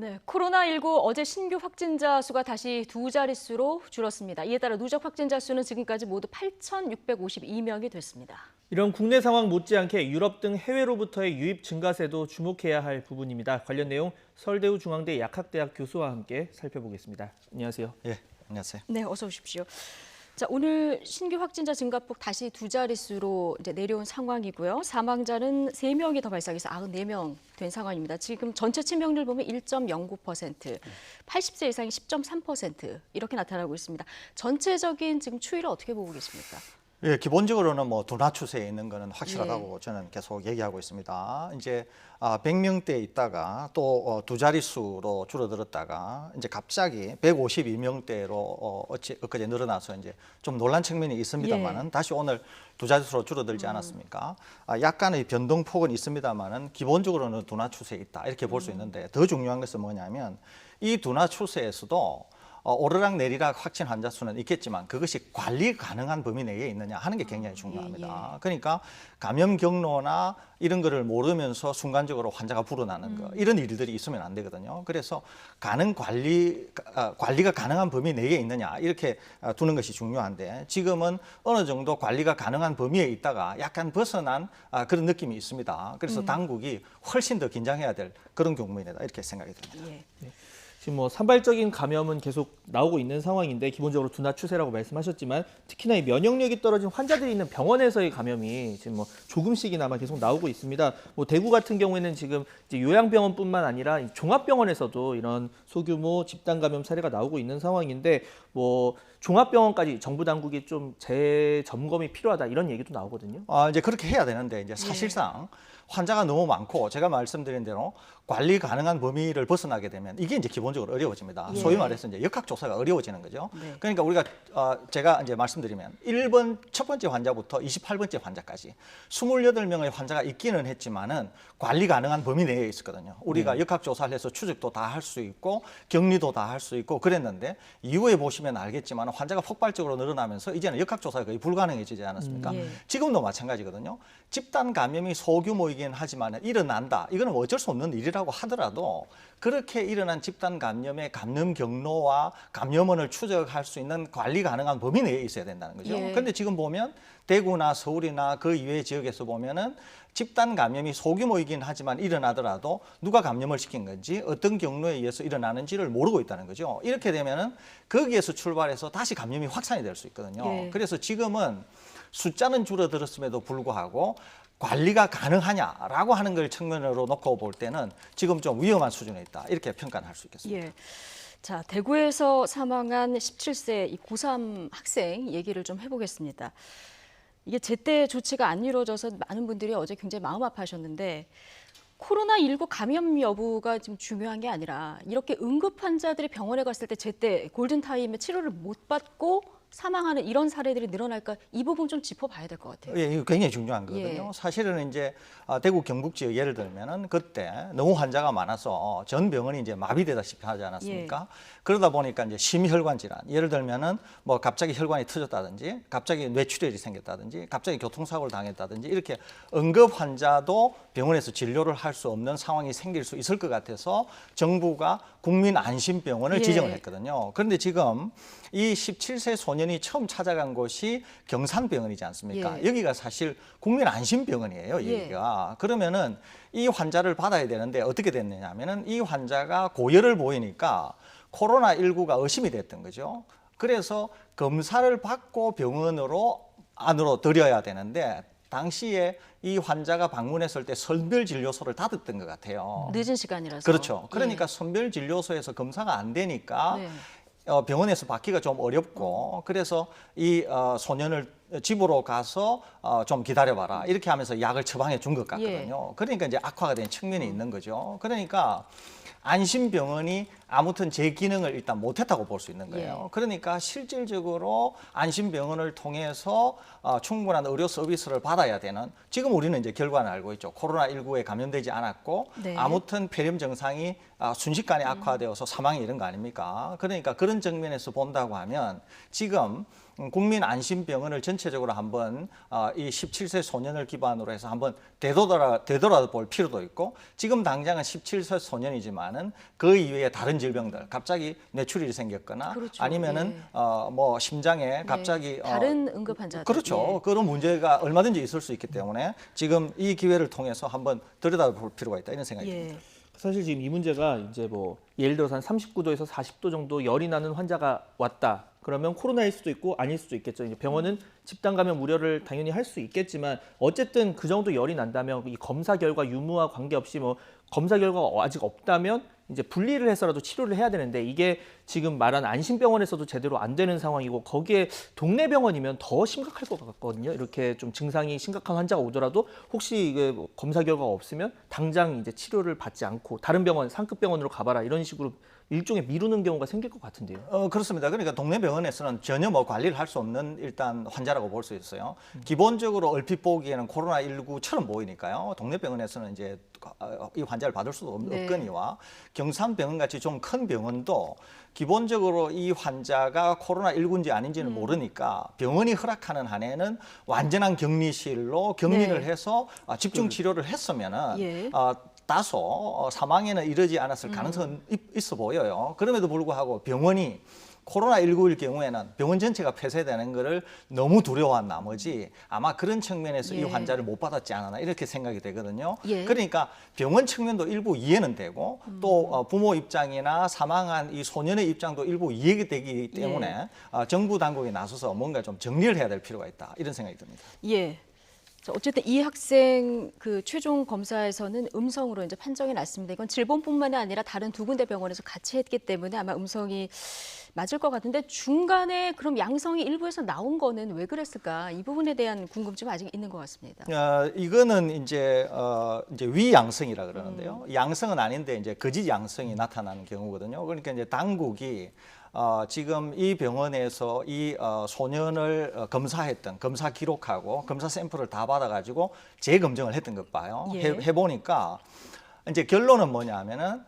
네, 코로나19 어제 신규 확진자 수가 다시 두 자릿수로 줄었습니다. 이에 따라 누적 확진자 수는 지금까지 모두 8,652명이 됐습니다. 이런 국내 상황 못지않게 유럽 등 해외로부터의 유입 증가세도 주목해야 할 부분입니다. 관련 내용 서울대우 중앙대 약학대학 교수와 함께 살펴보겠습니다. 안녕하세요. 예, 안녕하세요. 네, 어서 오십시오. 자, 오늘 신규 확진자 증가폭 다시 두 자릿수로 이제 내려온 상황이고요. 사망자는 3명이 더 발생해서 94명 된 상황입니다. 지금 전체 치명률 보면 1.09%, 80세 이상이 10.3% 이렇게 나타나고 있습니다. 전체적인 지금 추이를 어떻게 보고 계십니까? 예, 기본적으로는 뭐 둔화 추세에 있는 거는 확실하다고 저는 계속 얘기하고 있습니다. 이제 100명대에 있다가 또 두 자릿수로 줄어들었다가 이제 갑자기 152명대로 엊그제 늘어나서 이제 좀 놀란 측면이 있습니다만은 다시 오늘 두 자릿수로 줄어들지 않았습니까? 약간의 변동폭은 있습니다만은 기본적으로는 둔화 추세에 있다 이렇게 볼 수 있는데 더 중요한 것은 뭐냐면 이 둔화 추세에서도 오르락 내리락 확진 환자 수는 있겠지만 그것이 관리 가능한 범위 내에 있느냐 하는 게 굉장히 중요합니다. 그러니까 감염 경로나 이런 거를 모르면서 순간적으로 환자가 불어나는 거 이런 일들이 있으면 안 되거든요. 그래서 관리가 가능한 범위 내에 있느냐 이렇게 두는 것이 중요한데 지금은 어느 정도 관리가 가능한 범위에 있다가 약간 벗어난 그런 느낌이 있습니다. 그래서 당국이 훨씬 더 긴장해야 될 그런 경우이다 이렇게 생각이 듭니다. 네. 지금 뭐 산발적인 감염은 계속 나오고 있는 상황인데 기본적으로 둔화 추세라고 말씀하셨지만 특히나 이 면역력이 떨어진 환자들이 있는 병원에서의 감염이 지금 뭐 조금씩이나마 계속 나오고 있습니다. 뭐 대구 같은 경우에는 지금 이제 요양병원뿐만 아니라 종합병원에서도 이런 소규모 집단 감염 사례가 나오고 있는 상황인데 뭐 종합병원까지 정부 당국이 좀 재점검이 필요하다 이런 얘기도 나오거든요. 이제 그렇게 해야 되는데 이제 사실상 환자가 너무 많고 제가 말씀드린 대로 관리 가능한 범위를 벗어나게 되면 이게 이제 기본적으로 어려워집니다. 소위 말해서 이제 역학조사가 어려워지는 거죠. 그러니까 우리가 제가 이제 말씀드리면 1번 첫 번째 환자부터 28번째 환자까지 28명의 환자가 있기는 했지만은 관리 가능한 범위 내에 있었거든요. 우리가 역학조사를 해서 추적도 다 할 수 있고 격리도 다 할 수 있고 그랬는데 이후에 보시면 알겠지만 환자가 폭발적으로 늘어나면서 이제는 역학조사가 거의 불가능해지지 않았습니까? 지금도 마찬가지거든요. 집단 감염이 소규모이긴 하지만 일어난다. 이거는 어쩔 수 없는 일이라고 하더라도 그렇게 일어난 집단 감염의 감염 경로와 감염원을 추적할 수 있는 관리 가능한 범위 내에 있어야 된다는 거죠. 그런데 지금 보면 대구나 서울이나 그 이외의 지역에서 보면은 집단 감염이 소규모이긴 하지만 일어나더라도 누가 감염을 시킨 건지 어떤 경로에 의해서 일어나는지를 모르고 있다는 거죠. 이렇게 되면은 거기에서 출발해서 다시 감염이 확산이 될 수 있거든요. 그래서 지금은 숫자는 줄어들었음에도 불구하고 관리가 가능하냐라고 하는 걸 측면으로 놓고 볼 때는 지금 좀 위험한 수준에 있다. 이렇게 평가를 할 수 있겠습니다. 자, 대구에서 사망한 17세 이 고3 학생 얘기를 좀 해보겠습니다. 이게 제때 조치가 안 이루어져서 많은 분들이 어제 굉장히 마음 아파하셨는데 코로나19 감염 여부가 지금 중요한 게 아니라 이렇게 응급 환자들이 병원에 갔을 때 제때 골든타임에 치료를 못 받고 사망하는 이런 사례들이 늘어날까 이 부분 좀 짚어봐야 될 것 같아요. 예, 이거 굉장히 중요한 거거든요. 사실은 이제 대구 경북 지역 예를 들면은 그때 너무 환자가 많아서 전 병원이 이제 마비되다시피 하지 않았습니까? 그러다 보니까 이제 심혈관 질환, 예를 들면은 뭐 갑자기 혈관이 터졌다든지, 갑자기 뇌출혈이 생겼다든지, 갑자기 교통사고를 당했다든지 이렇게 응급 환자도 병원에서 진료를 할 수 없는 상황이 생길 수 있을 것 같아서 정부가 국민안심병원을 지정을 했거든요. 그런데 지금 이 17세 소년이 처음 찾아간 곳이 경산병원이지 않습니까? 여기가 사실 국민안심병원이에요, 여기가. 그러면은 이 환자를 받아야 되는데 어떻게 됐느냐면은 이 환자가 고열을 보이니까 코로나19가 의심이 됐던 거죠. 그래서 검사를 받고 병원으로 안으로 들여야 되는데 당시에 이 환자가 방문했을 때 선별진료소를 닫았던 것 같아요. 늦은 시간이라서. 그렇죠. 그러니까 선별진료소에서 검사가 안 되니까 병원에서 받기가 좀 어렵고 그래서 이 소년을 집으로 가서 좀 기다려봐라 이렇게 하면서 약을 처방해 준 것 같거든요. 그러니까 이제 악화가 된 측면이 있는 거죠. 그러니까 안심병원이 아무튼 제 기능을 일단 못했다고 볼 수 있는 거예요. 예. 그러니까 실질적으로 안심병원을 통해서 충분한 의료 서비스를 받아야 되는, 지금 우리는 이제 결과는 알고 있죠. 코로나19에 감염되지 않았고 네. 아무튼 폐렴 증상이 순식간에 악화되어서 사망이 이런 거 아닙니까? 그러니까 그런 측면에서 본다고 하면 지금 국민안심병원을 전체적으로 한번 이 17세 소년을 기반으로 해서 한번 되돌아볼 필요도 있고, 지금 당장은 17세 소년이지만은 그 이외에 다른 질병들, 갑자기 뇌출혈이 생겼거나 그렇죠. 아니면은 예. 뭐 심장에 갑자기 네. 다른 응급 환자들. 그렇죠. 예. 그런 문제가 얼마든지 있을 수 있기 때문에 지금 이 기회를 통해서 한번 들여다볼 필요가 있다, 이런 생각이 듭니다. 예. 사실 지금 이 문제가 이제 뭐 예를 들어서 한 39도에서 40도 정도 열이 나는 환자가 왔다. 그러면 코로나일 수도 있고 아닐 수도 있겠죠. 이제 병원은 집단 감염 우려를 당연히 할 수 있겠지만 어쨌든 그 정도 열이 난다면 이 검사 결과 유무와 관계없이 뭐 검사 결과가 아직 없다면 이제 분리를 해서라도 치료를 해야 되는데, 이게 지금 말한 안심병원에서도 제대로 안 되는 상황이고, 거기에 동네 병원이면 더 심각할 것 같거든요. 이렇게 좀 증상이 심각한 환자가 오더라도 혹시 이게 뭐 검사 결과가 없으면 당장 이제 치료를 받지 않고 다른 병원, 상급 병원으로 가봐라, 이런 식으로 일종의 미루는 경우가 생길 것 같은데요. 그렇습니다. 그러니까 동네 병원에서는 전혀 뭐 관리를 할 수 없는 일단 환자라고 볼 수 있어요. 기본적으로 얼핏 보기에는 코로나19처럼 보이니까요. 동네 병원에서는 이제 이 환자를 받을 수도 네. 없거니와, 경산병원 같이 좀 큰 병원도 기본적으로 이 환자가 코로나19인지 아닌지는 모르니까 병원이 허락하는 한에는 완전한 격리실로 격리를 네. 해서 집중 치료를 했으면은 예. 다소 사망에는 이르지 않았을 가능성은 있어 보여요. 그럼에도 불구하고 병원이 코로나19일 경우에는 병원 전체가 폐쇄되는 것을 너무 두려워한 나머지 아마 그런 측면에서 이 예. 환자를 못 받았지 않았나, 이렇게 생각이 되거든요. 예. 그러니까 병원 측면도 일부 이해는 되고 또 부모 입장이나 사망한 이 소년의 입장도 일부 이해가 되기 때문에 정부 당국이 나서서 뭔가 좀 정리를 해야 될 필요가 있다, 이런 생각이 듭니다. 예. 자, 어쨌든 이 학생 그 최종 검사에서는 음성으로 이제 판정이 났습니다. 이건 질본뿐만이 아니라 다른 두 군데 병원에서 같이 했기 때문에 아마 음성이 맞을 것 같은데, 중간에 그럼 양성이 일부에서 나온 거는 왜 그랬을까? 이 부분에 대한 궁금증이 아직 있는 것 같습니다. 이거는 이제 위양성이라 그러는데요. 양성은 아닌데 이제 거짓 양성이 나타나는 경우거든요. 그러니까 이제 당국이 지금 이 병원에서 이 소년을 검사했던 검사 기록하고 검사 샘플을 다 받아가지고 재검정을 했던 것 봐요. 예. 해보니까 이제 결론은 뭐냐면은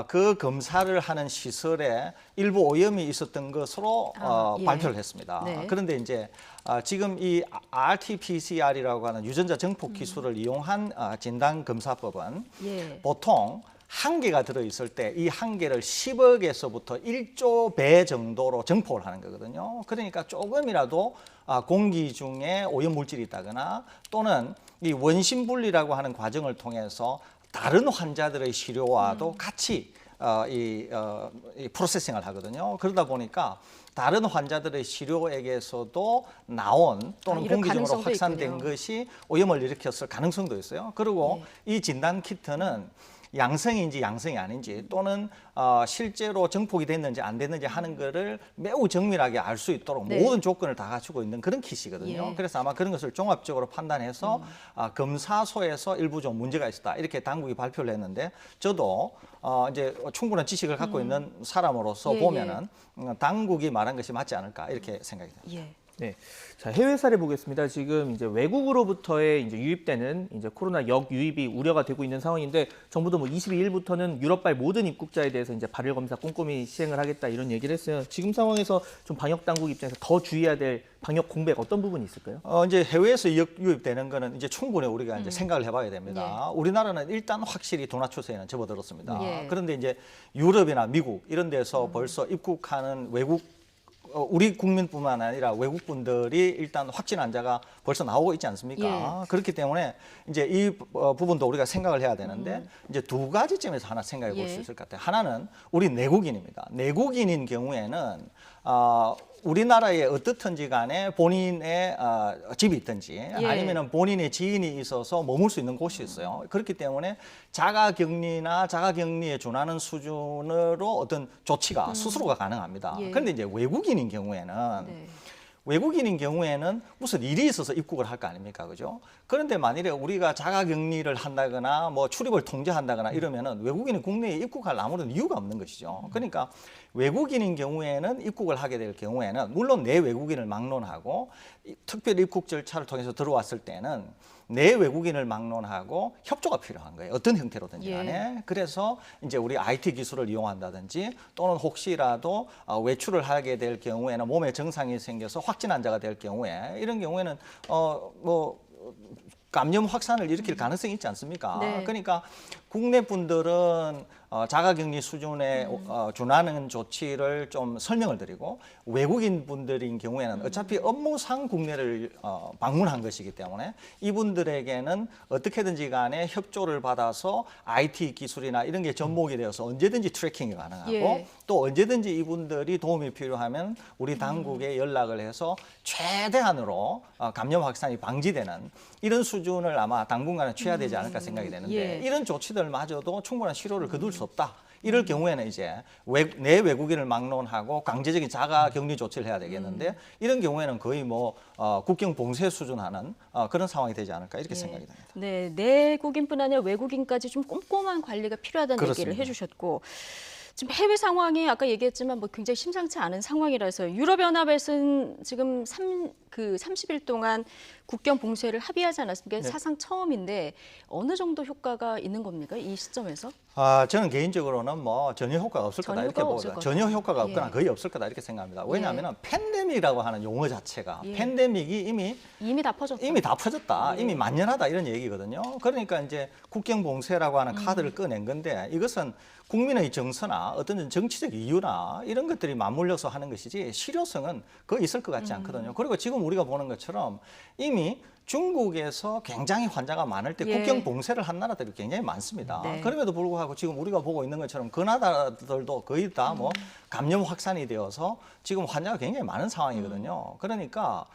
그 검사를 하는 시설에 일부 오염이 있었던 것으로 예. 발표를 했습니다. 네. 그런데 이제 지금 이 RT-PCR이라고 하는 유전자 정폭 기술을 이용한 진단 검사법은 예. 보통 한 개가 들어있을 때 이 한 개를 10억에서부터 1조 배 정도로 정폭을 하는 거거든요. 그러니까 조금이라도 공기 중에 오염 물질이 있다거나 또는 이 원심 분리라고 하는 과정을 통해서 다른 환자들의 시료와도 같이 이 프로세싱을 하거든요. 그러다 보니까 다른 환자들의 시료액에서도 나온 또는 이런 공기중으로 가능성도 확산된 있군요. 것이 오염을 일으켰을 가능성도 있어요. 그리고 이 진단 키트는 양성인지 양성이 아닌지 또는 실제로 정폭이 됐는지 안 됐는지 하는 거를 매우 정밀하게 알 수 있도록 네. 모든 조건을 다 갖추고 있는 그런 킷이거든요. 예. 그래서 아마 그런 것을 종합적으로 판단해서 검사소에서 일부 좀 문제가 있었다, 이렇게 당국이 발표를 했는데, 저도 이제 충분한 지식을 갖고 있는 사람으로서 예, 보면은 당국이 말한 것이 맞지 않을까, 이렇게 생각이 듭니다. 예. 네. 자, 해외 사례 보겠습니다. 지금 이제 외국으로부터의 이제 유입되는 이제 코로나 역유입이 우려가 되고 있는 상황인데, 정부도 뭐 22일부터는 유럽발 모든 입국자에 대해서 이제 발열 검사 꼼꼼히 시행을 하겠다, 이런 얘기를 했어요. 지금 상황에서 좀 방역 당국 입장에서 더 주의해야 될 방역 공백 어떤 부분이 있을까요? 이제 해외에서 역유입되는 거는 이제 충분히 우리가 이제 생각을 해봐야 됩니다. 우리나라는 일단 확실히 둔화 추세에는 접어들었습니다. 예. 그런데 이제 유럽이나 미국 이런 데서 벌써 입국하는 우리 국민뿐만 아니라 외국 분들이 일단 확진 환자가 벌써 나오고 있지 않습니까? 그렇기 때문에 이제 이 부분도 우리가 생각을 해야 되는데, 이제 두 가지 점에서 하나 생각해 볼 수 있을 것 같아요. 하나는 우리 내국인입니다. 내국인인 경우에는 우리나라에 어떻든지 간에 본인의 집이 있든지 아니면은 본인의 지인이 있어서 머물 수 있는 곳이 있어요. 그렇기 때문에 자가격리나 자가격리에 준하는 수준으로 어떤 조치가 스스로가 가능합니다. 그런데 이제 외국인인 경우에는 외국인인 경우에는 무슨 일이 있어서 입국을 할 거 아닙니까, 그죠? 그런데 만일에 우리가 자가격리를 한다거나 뭐 출입을 통제한다거나 이러면은 외국인이 국내에 입국할 아무런 이유가 없는 것이죠. 그러니까 외국인인 경우에는 입국을 하게 될 경우에는 물론 내 외국인을 막론하고 특별 입국 절차를 통해서 들어왔을 때는 내 외국인을 막론하고 협조가 필요한 거예요. 어떤 형태로든지 간에. 예. 그래서 이제 우리 IT 기술을 이용한다든지 또는 혹시라도 외출을 하게 될 경우에는 몸에 증상이 생겨서 확진 환자가 될 경우에 이런 경우에는 뭐 감염 확산을 일으킬 가능성이 있지 않습니까? 네. 그러니까 국내 분들은 자가격리 수준에 준하는 조치를 좀 설명을 드리고 외국인 분들인 경우에는 어차피 업무상 국내를 방문한 것이기 때문에 이분들에게는 어떻게든지 간에 협조를 받아서 IT 기술이나 이런 게 접목이 되어서 언제든지 트래킹이 가능하고 예. 또 언제든지 이분들이 도움이 필요하면 우리 당국에 연락을 해서 최대한으로 감염 확산이 방지되는 이런 수준을 아마 당분간은 취해야 되지 않을까 생각이 되는데 예. 이런 조치들마저도 충분한 실효를 거둘 수 없다. 이럴 경우에는 이제 내 외국인을 막론하고 강제적인 자가 격리 조치를 해야 되겠는데 이런 경우에는 거의 뭐 국경 봉쇄 수준하는 그런 상황이 되지 않을까 이렇게 생각이 됩니다. 네, 내국인뿐 아니라 외국인까지 좀 꼼꼼한 관리가 필요하다는 그렇습니다. 얘기를 해주셨고 지금 해외 상황이 아까 얘기했지만 뭐 굉장히 심상치 않은 상황이라서 유럽연합에서는 지금 30일 동안 국경 봉쇄를 합의하지 않았습니까? 네. 사상 처음인데 어느 정도 효과가 있는 겁니까? 이 시점에서? 저는 개인적으로는 뭐 전혀 효과가 없을 거다 전혀 이렇게 효과가 없을 보거든요. 거다. 전혀 효과가 없거나 예. 거의 없을 거다 이렇게 생각합니다. 왜냐하면 팬데믹이라고 하는 용어 자체가 예. 팬데믹이 이미 다 퍼졌다. 다 퍼졌다. 예. 이미 만연하다 이런 얘기거든요. 그러니까 이제 국경 봉쇄라고 하는 카드를 꺼낸 건데 이것은 국민의 정서나 어떤 정치적 이유나 이런 것들이 맞물려서 하는 것이지 실효성은 거의 있을 것 같지 않거든요. 그리고 지금 우리가 보는 것처럼 이미 중국에서 굉장히 환자가 많을 때 예. 국경 봉쇄를 한 나라들이 굉장히 많습니다. 네. 그럼에도 불구하고 지금 우리가 보고 있는 것처럼 그 나라들도 거의 다 뭐 감염 확산이 되어서 지금 환자가 굉장히 많은 상황이거든요. 그러니까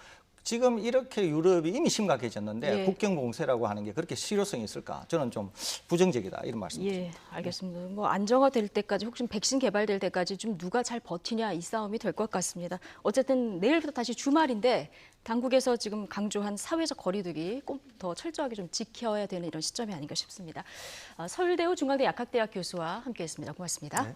지금 이렇게 유럽이 이미 심각해졌는데 예. 국경 봉쇄라고 하는 게 그렇게 실효성이 있을까? 저는 좀 부정적이다 이런 말씀입니다. 예, 알겠습니다. 뭐 안정화될 때까지 혹시 백신 개발될 때까지 좀 누가 잘 버티냐 이 싸움이 될 것 같습니다. 어쨌든 내일부터 다시 주말인데 당국에서 지금 강조한 사회적 거리두기 꼭 더 철저하게 좀 지켜야 되는 이런 시점이 아닌가 싶습니다. 서울대우 중앙대 약학대학 교수와 함께했습니다. 고맙습니다. 네.